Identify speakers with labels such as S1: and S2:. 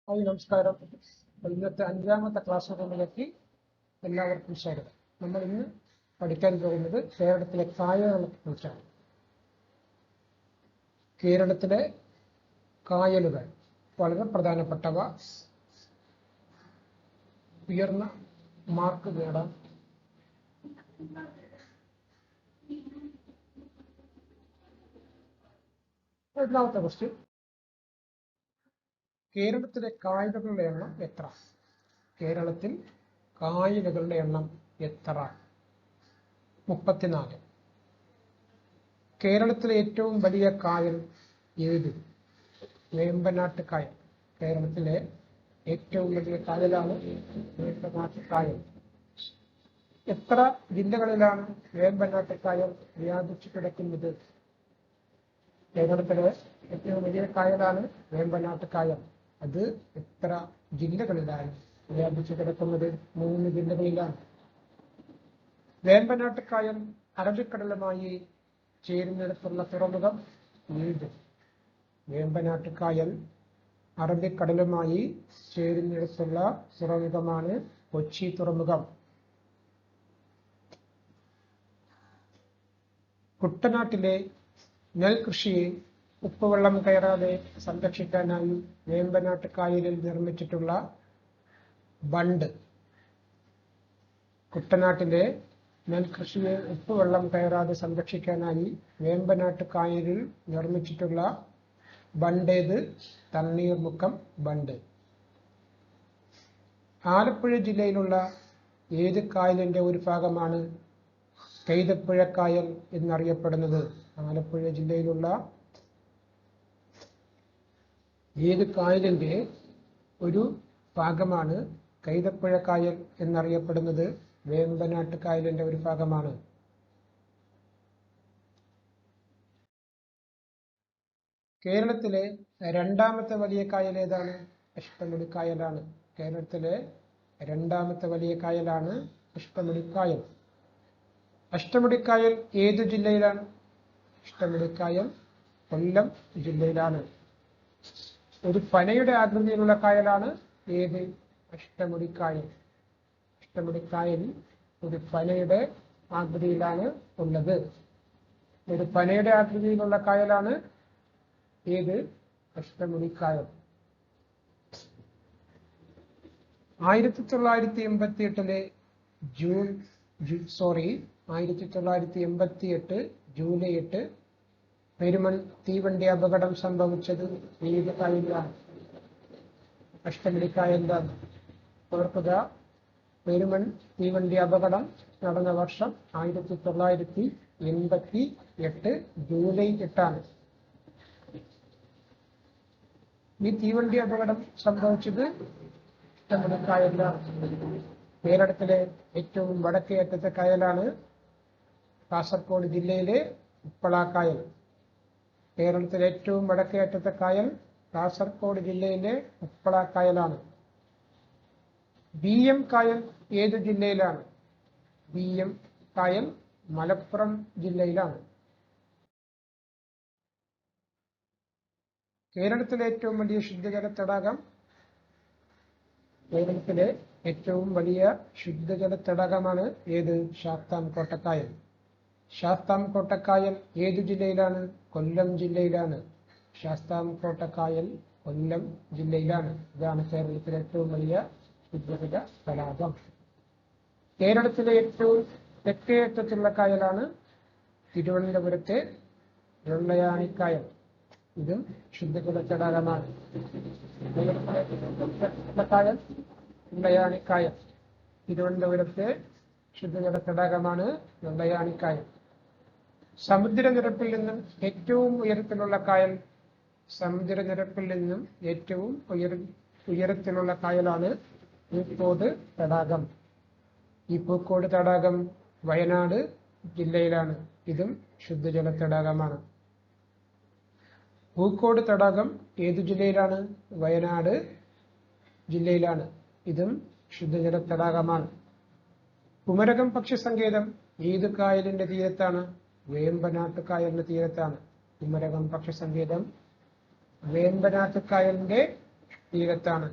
S1: Hi നമസ്കാരം. ഇന്നത്തെ 5ാമത്തെ class റൂമിലേക്ക് എല്ലാവർക്കും സ്വാഗതം. നമ്മൾ ഇന്ന് പഠിക്കാൻ പോകുന്നത് കേരളത്തിലെ കായലുകളെ കുറിച്ചാണ്. കേരളത്തിലെ കായലുകൾ വളരെ പ്രധാനപ്പെട്ടവ, ഉയർന്ന മാർക്ക് നേടാൻ ഒന്നാമത്തെ ക്വസ്റ്റ്യൻ, കേരളത്തിലെ കായലുകളുടെ എണ്ണം എത്ര? കേരളത്തിൽ കായലുകളുടെ എണ്ണം എത്ര? 34. കേരളത്തിലെ ഏറ്റവും വലിയ കായൽ ഏത്? വേമ്പനാട്ട് കായൽ. കേരളത്തിലെ ഏറ്റവും വലിയ കായലാണ് വേമ്പനാട്ട് കായൽ. എത്ര ജില്ലകളിലാണ് വേമ്പനാട്ട് കായൽ വ്യാപിച്ചു കിടക്കുന്നത്? കേരളത്തിലെ ഏറ്റവും വലിയ കായലാണ് വേമ്പനാട്ട് കായൽ. അത് എത്ര ജില്ലകളിലാണ് വ്യാപിച്ചു കിടക്കുന്നത്? 3 ജില്ലകളിലാണ്. വേമ്പനാട്ട് കായൽ അറബിക്കടലുമായി ചേരുന്നിടത്തുള്ള തുറമുഖം ഏത്? വേമ്പനാട്ട് കായൽ അറബിക്കടലുമായി ചേരുന്നിടത്തുള്ള തുറമുഖമാണ് കൊച്ചി തുറമുഖം. കുട്ടനാട്ടിലെ നെൽകൃഷിയെ ഉപ്പുവെള്ളം കയറാതെ സംരക്ഷിക്കാനായി വേമ്പനാട്ട് കായലിൽ നിർമ്മിച്ചിട്ടുള്ള ബണ്ട്. കുട്ടനാട്ടിലെ നെൽകൃഷിയെ ഉപ്പുവെള്ളം കയറാതെ സംരക്ഷിക്കാനായി വേമ്പനാട്ട് കായലിൽ നിർമ്മിച്ചിട്ടുള്ള ബണ്ടേത്? തണ്ണീർമുക്കം ബണ്ട്. ആലപ്പുഴ ജില്ലയിലുള്ള ഏത് കായലിന്റെ ഒരു ഭാഗമാണ് കൈതപ്പുഴ കായൽ എന്നറിയപ്പെടുന്നത്? ആലപ്പുഴ ജില്ലയിലുള്ള ഏത് കായലിന്റെ ഒരു ഭാഗമാണ് കൈതപ്പുഴ കായൽ എന്നറിയപ്പെടുന്നത്? വേമ്പനാട്ട് കായലിന്റെ ഒരു ഭാഗമാണ്. കേരളത്തിലെ 2ാമത്തെ വലിയ കായൽ ഏതാണ്? അഷ്ടമുടി കായലാണ്. കേരളത്തിലെ 2ാമത്തെ വലിയ കായലാണ് അഷ്ടമുടി കായൽ. അഷ്ടമുടി കായൽ ഏതു ജില്ലയിലാണ്? അഷ്ടമുടി കായൽ കൊല്ലം ജില്ലയിലാണ്. ഒരു പനയുടെ ആകൃതിയിലുള്ള കായലാണ് ഏത്? അഷ്ടമുടി കായൽ. അഷ്ടമുടി കായൽ ഒരു പനയുടെ ആകൃതിയിലാണ് ഉള്ളത്. ഒരു പനയുടെ ആകൃതിയിലുള്ള കായലാണ് ഏത്? അഷ്ടമുടി കായൽ. 1988 ജൂലൈ 8 പെരുമൺ തീവണ്ടി അപകടം സംഭവിച്ചത് ഏത് കായലിലാണ്? അഷ്ടമുടി കായലിലാണ്. ഓർക്കുക, പെരുമൺ തീവണ്ടി അപകടം നടന്ന വർഷം 1988 ജൂലൈ 8. ഈ തീവണ്ടി അപകടം സംഭവിച്ചത് അഷ്ടമുടി കായലിലാണ്. കേരളത്തിലെ ഏറ്റവും വടക്കേ അറ്റത്തെ കായലാണ് കാസർഗോഡ് ജില്ലയിലെ ഉപ്പള കായൽ. കേരളത്തിലെ ഏറ്റവും വടക്കേ അറ്റത്തെ കായൽ കാസർഗോഡ് ജില്ലയിലെ ഉപ്പള കായലാണ്. BM കായൽ ഏതു ജില്ലയിലാണ്? BM കായൽ മലപ്പുറം ജില്ലയിലാണ്. കേരളത്തിലെ ഏറ്റവും വലിയ ശുദ്ധജല തടാകം? കേരളത്തിലെ ഏറ്റവും വലിയ ശുദ്ധജല തടാകമാണ് ഏത്? ശാസ്താംകോട്ടക്കായൽ. ശാസ്താംകോട്ടക്കായൽ ഏതു ജില്ലയിലാണ്? കൊല്ലം ജില്ലയിലാണ്. ശാസ്താംകോട്ടക്കായൽ കൊല്ലം ജില്ലയിലാണ്. ഇതാണ് കേരളത്തിലെ ഏറ്റവും വലിയ ശുദ്ധജല തടാകം. കേരളത്തിലെ ഏറ്റവും തെക്കേ അറ്റത്തുള്ള കായലാണ് തിരുവനന്തപുരത്തെ വെള്ളയാണിക്കായൽ. ഇതും ശുദ്ധജല തടാകമാണ്. കായൽ വെള്ളയാണിക്കായൽ. തിരുവനന്തപുരത്തെ ശുദ്ധജല തടാകമാണ് വെള്ളയാണിക്കായൽ. സമുദ്രനിരപ്പിൽ നിന്നും ഏറ്റവും ഉയരത്തിലുള്ള കായൽ? സമുദ്രനിരപ്പിൽ നിന്നും ഏറ്റവും ഉയരത്തിലുള്ള കായലാണ് പൂക്കോട് തടാകം. ഈ പൂക്കോട് തടാകം വയനാട് ജില്ലയിലാണ്. ഇതും ശുദ്ധജല തടാകമാണ്. പൂക്കോട് തടാകം ഏതു ജില്ലയിലാണ്? വയനാട് ജില്ലയിലാണ്. ഇതും ശുദ്ധജല തടാകമാണ്. കുമരകം പക്ഷി സങ്കേതം ഏത് കായലിന്റെ തീരത്താണ്? വേമ്പനാട്ട് കായലിന്റെ തീരത്താണ്. കുമരകം പക്ഷി സങ്കേതം വേമ്പനാട്ട് കായലിന്റെ ഈ തെറ്റാണ്.